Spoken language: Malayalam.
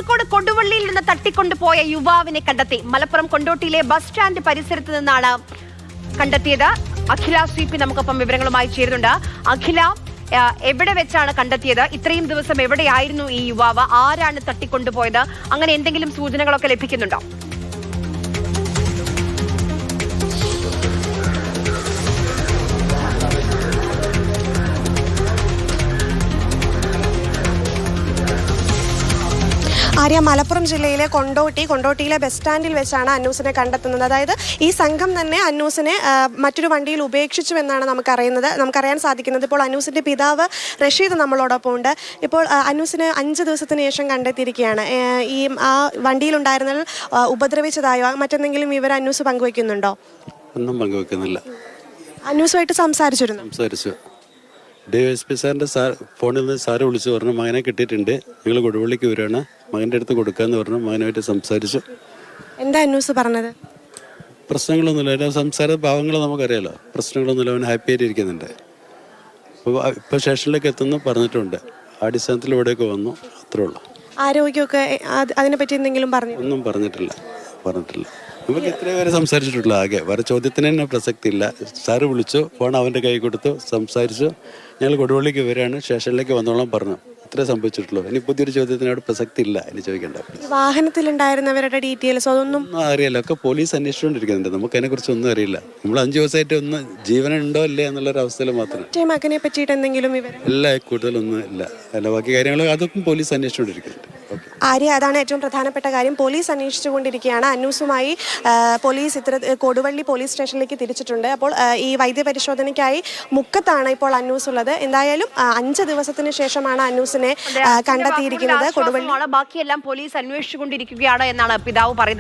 കോഴിക്കോട് കൊടുവള്ളിയിൽ നിന്ന് തട്ടിക്കൊണ്ടുപോയ യുവാവിനെ കണ്ടെത്തി. മലപ്പുറം കൊണ്ടോട്ടിയിലെ ബസ് സ്റ്റാൻഡ് പരിസരത്ത് നിന്നാണ് കണ്ടെത്തിയത്. അഖില CP നമുക്കൊപ്പം വിവരങ്ങളുമായി ചേരുന്നുണ്ട്. അഖില, എവിടെ വെച്ചാണ് കണ്ടെത്തിയത്? ഇത്രയും ദിവസം എവിടെയായിരുന്നു ഈ യുവാവ്? ആരാണ് തട്ടിക്കൊണ്ടുപോയത്? അങ്ങനെ എന്തെങ്കിലും സൂചനകളൊക്കെ ലഭിക്കുന്നുണ്ടോ? ആര്യ, മലപ്പുറം ജില്ലയിലെ കൊണ്ടോട്ടിയിലെ ബസ് സ്റ്റാൻഡിൽ വെച്ചാണ് അന്നൂസിനെ കണ്ടെത്തുന്നത്. അതായത് ഈ സംഘം തന്നെ അന്നൂസിനെ മറ്റൊരു വണ്ടിയിൽ ഉപേക്ഷിച്ചുവെന്നാണ് നമുക്കറിയാൻ സാധിക്കുന്നത്. ഇപ്പോൾ അന്നൂസിൻ്റെ പിതാവ് റഷീദ് നമ്മളോടൊപ്പം ഉണ്ട്. ഇപ്പോൾ അന്നൂസിനെ 5 ദിവസത്തിന് ശേഷം കണ്ടെത്തിയിരിക്കുകയാണ്. ആ വണ്ടിയിലുണ്ടായിരുന്നതിൽ ഉപദ്രവിച്ചതായോ മറ്റെന്തെങ്കിലും വിവരം അന്നൂസ് പങ്കുവെക്കുന്നുണ്ടോ? ഒന്നും പങ്കുവെക്കുന്നില്ല. അന്നൂസുമായിട്ട് സംസാരിച്ചു. DSP സാറിൻ്റെ ഫോണിൽ നിന്ന് സാറ് വിളിച്ചു പറഞ്ഞു, മകനെ കിട്ടിയിട്ടുണ്ട്, നിങ്ങൾ കൊടുവള്ളിക്ക് വരികയാണ്, മകൻ്റെ അടുത്ത് കൊടുക്കാമെന്ന് പറഞ്ഞു. മകനുമായിട്ട് സംസാരിച്ചു. എന്താ അന്നൂസ് പറഞ്ഞത്? പ്രശ്നങ്ങളൊന്നുമില്ല. എൻ്റെ സംസാര ഭാവങ്ങൾ നമുക്കറിയാലോ. പ്രശ്നങ്ങളൊന്നുമില്ല. അവൻ ഹാപ്പി ആയിട്ട് ഇരിക്കുന്നുണ്ട്. ഇപ്പോൾ സ്റ്റേഷനിലേക്ക് എത്തുന്നു പറഞ്ഞിട്ടുണ്ട്. ആ അടിസ്ഥാനത്തിൽ ഇവിടെയൊക്കെ വന്നു, അത്രേ ഉള്ളൂ. ആരോഗ്യമൊക്കെ അതിനെപ്പറ്റി എന്തെങ്കിലും പറഞ്ഞു? ഒന്നും പറഞ്ഞിട്ടില്ല. നമുക്ക് ഇത്രയും വരെ സംസാരിച്ചിട്ടുള്ളൂ. ആകെ വേറെ ചോദ്യത്തിന് തന്നെ പ്രസക്തി ഇല്ല. സാറ് വിളിച്ചു, ഫോൺ അവൻ്റെ കൈ കൊടുത്തു, സംസാരിച്ചു. ഞങ്ങൾ കൊടുവള്ളിക്ക് വരികയാണ്, സ്റ്റേഷനിലേക്ക് വന്നോളാം പറഞ്ഞു. ഇത്രേ സംഭവിച്ചിട്ടുള്ളൂ. ഇനി പുതിയൊരു ചോദ്യത്തിനോട് പ്രസക്തി ഇല്ല. ഇനി ചോദിക്കേണ്ട. വാഹനത്തിലുണ്ടായിരുന്നവരുടെ ഡീറ്റെയിൽസ് ഒന്നും അറിയില്ല. ഒക്കെ പോലീസ് അന്വേഷിച്ചുകൊണ്ടിരിക്കുന്നുണ്ട്. നമുക്ക് അതിനെക്കുറിച്ച് ഒന്നും അറിയില്ല. നമ്മൾ 5 ദിവസമായിട്ട് ഒന്ന് ജീവനുണ്ടോ ഇല്ലേ എന്നുള്ളൊരു അവസ്ഥയിൽ മാത്രം. മകനെ പറ്റിയിട്ട് എന്തെങ്കിലും വിവരം? ഇല്ല, കൂടുതലൊന്നും ഇല്ല. അല്ല, ബാക്കി കാര്യങ്ങൾ അതൊക്കെ പോലീസ് അന്വേഷിച്ചുകൊണ്ടിരിക്കുന്നുണ്ട്. ആര്യ, അതാണ് ഏറ്റവും പ്രധാനപ്പെട്ട കാര്യം. പോലീസ് അന്വേഷിച്ചുകൊണ്ടിരിക്കുകയാണ്. അന്നൂസുമായി പോലീസ് കൊടുവള്ളി പോലീസ് സ്റ്റേഷനിലേക്ക് തിരിച്ചിട്ടുണ്ട്. അപ്പോൾ ഈ വൈദ്യപരിശോധനയ്ക്കായി മുക്കത്താണ് ഇപ്പോൾ അന്നൂസ് ഉള്ളത്. എന്തായാലും 5 ദിവസത്തിന് ശേഷമാണ് അന്നൂസിനെ കണ്ടെത്തിയിരിക്കുന്നത്. കൊടുവള്ളി ബാക്കിയെല്ലാം പോലീസ് അന്വേഷിച്ചുകൊണ്ടിരിക്കുകയാണ് എന്നാണ് പിതാവ് പറയുന്നത്.